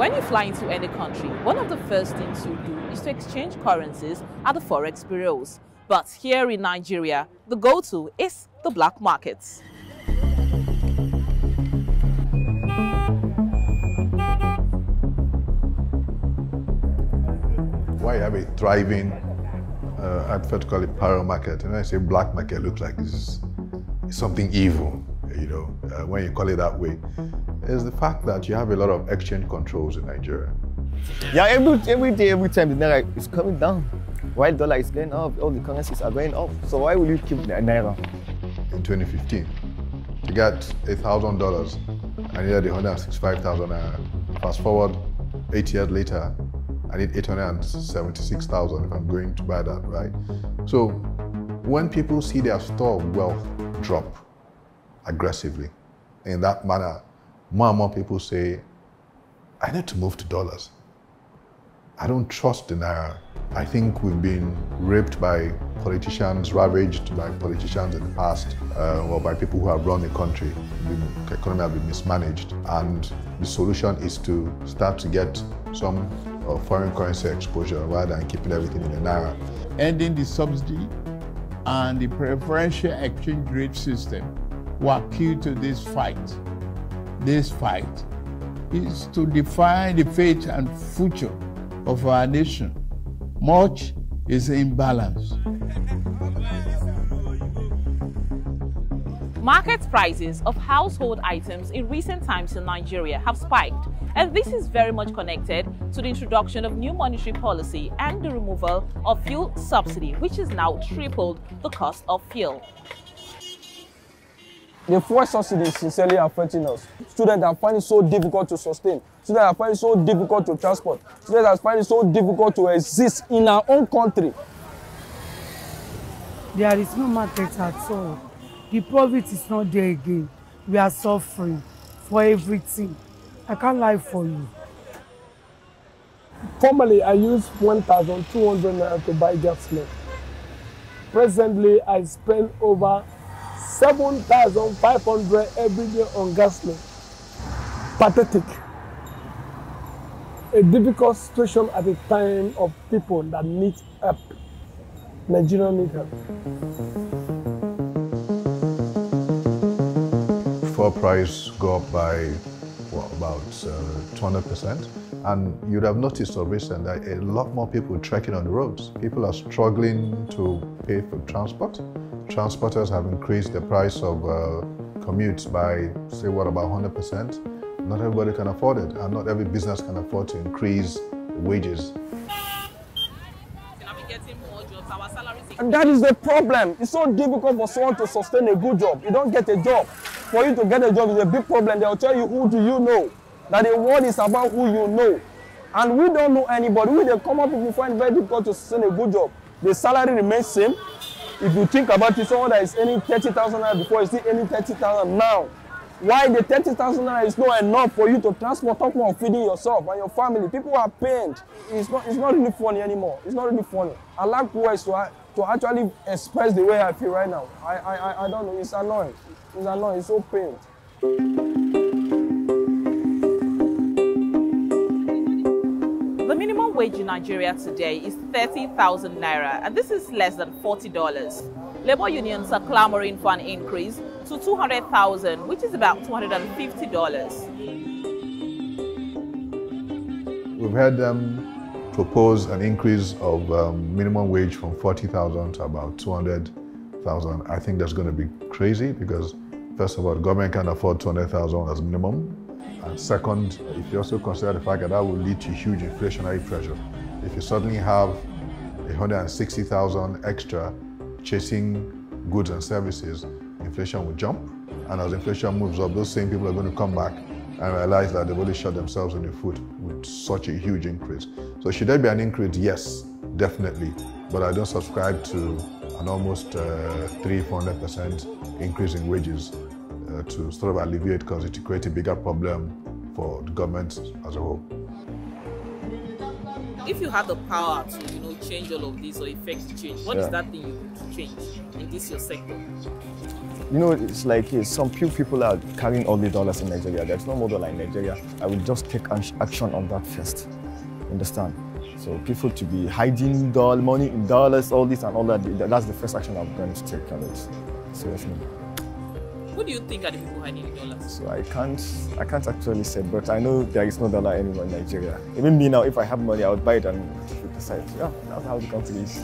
When you fly into any country, one of the first things you do is to exchange currencies at the Forex bureaus. But here in Nigeria, the go-to is the black markets. Why you have a thriving, I prefer to call it power market. And when I say black market, it looks like this is something evil, you know, when you call it that way. Is the fact that you have a lot of exchange controls in Nigeria. Yeah, every day, every time the naira is coming down, while dollar is going up, all the currencies are going up. So why will you keep the naira? In 2015, to get $1,000, I needed 165,000 naira. Fast forward 8 years later, I need 876,000 if I'm going to buy that, right? So when people see their store of wealth drop aggressively in that manner, more and more people say, I need to move to dollars. I don't trust the naira. I think we've been raped by politicians, ravaged by politicians in the past, or by people who have run the country. The economy has been mismanaged, and the solution is to start to get some foreign currency exposure rather than keeping everything in the naira. Ending the subsidy and the preferential exchange rate system were key to this fight. This fight is to define the fate and future of our nation. Much is imbalance. Market prices of household items in recent times in Nigeria have spiked, and this is very much connected to the introduction of new monetary policy and the removal of fuel subsidy, which has now tripled the cost of fuel. The fuel subsidy is sincerely affecting us. Students are finding it so difficult to sustain. Students are finding it so difficult to transport. Students are finding it so difficult to exist in our own country. There is no market at all. The profit is not there again. We are suffering for everything. I can't lie for you. Formerly, I used 1,200 naira to buy gasoline. Presently, I spend over 7,500 every day on gasoline. Pathetic. A difficult situation at a time of people that need help. Nigerians need help. Fuel price go up by about 200%, and you'd have noticed of recent that a lot more people trekking on the roads. People are struggling to pay for transport. Transporters have increased the price of commutes by, say, what, about 100%. Not everybody can afford it, and not every business can afford to increase wages. And that is the problem. It's so difficult for someone to sustain a good job. You don't get a job. For you to get a job is a big problem. They'll tell you, who do you know? That the world is about who you know. And we don't know anybody. We, the common people, find it very difficult to sustain a good job. The salary remains same. If you think about it, someone that is earning 30,000 naira before is still earning 30,000 now. Why the 30,000 naira is not enough for you to transport, talk more of feeding yourself and your family? People are pained. It's not really funny anymore. It's not really funny. I lack words to actually express the way I feel right now. I don't know. It's annoying. It's annoying. It's so pained. The minimum wage in Nigeria today is 30,000 naira, and this is less than $40. Labor unions are clamoring for an increase to 200,000, which is about $250. We've heard them propose an increase of minimum wage from 40,000 to about 200,000. I think that's going to be crazy because, first of all, the government can't afford 200,000 as minimum. And second, if you also consider the fact that that will lead to huge inflationary pressure. If you suddenly have 160,000 extra chasing goods and services, inflation will jump. And as inflation moves up, those same people are going to come back and realize that they've already shot themselves in the foot with such a huge increase. So should there be an increase? Yes, definitely. But I don't subscribe to an almost 300-400% increase in wages to sort of alleviate, because it will create a bigger problem for the government as a whole. If you had the power to, change all of this or effect change, what is that thing you could change in this your sector? You know, it's like some few people are carrying all the dollars in Nigeria. There's no more dollar in Nigeria. I will just take action on that first. Understand? So people to be hiding money in dollars, all this and all that, that's the first action I'm going to take on it. Seriously. Who do you think are the people hiding the dollars? So I can't actually say, but I know there is no dollar anymore in Nigeria. Even me now, if I have money, I would buy it and keep it aside. Yeah, that's how the country is.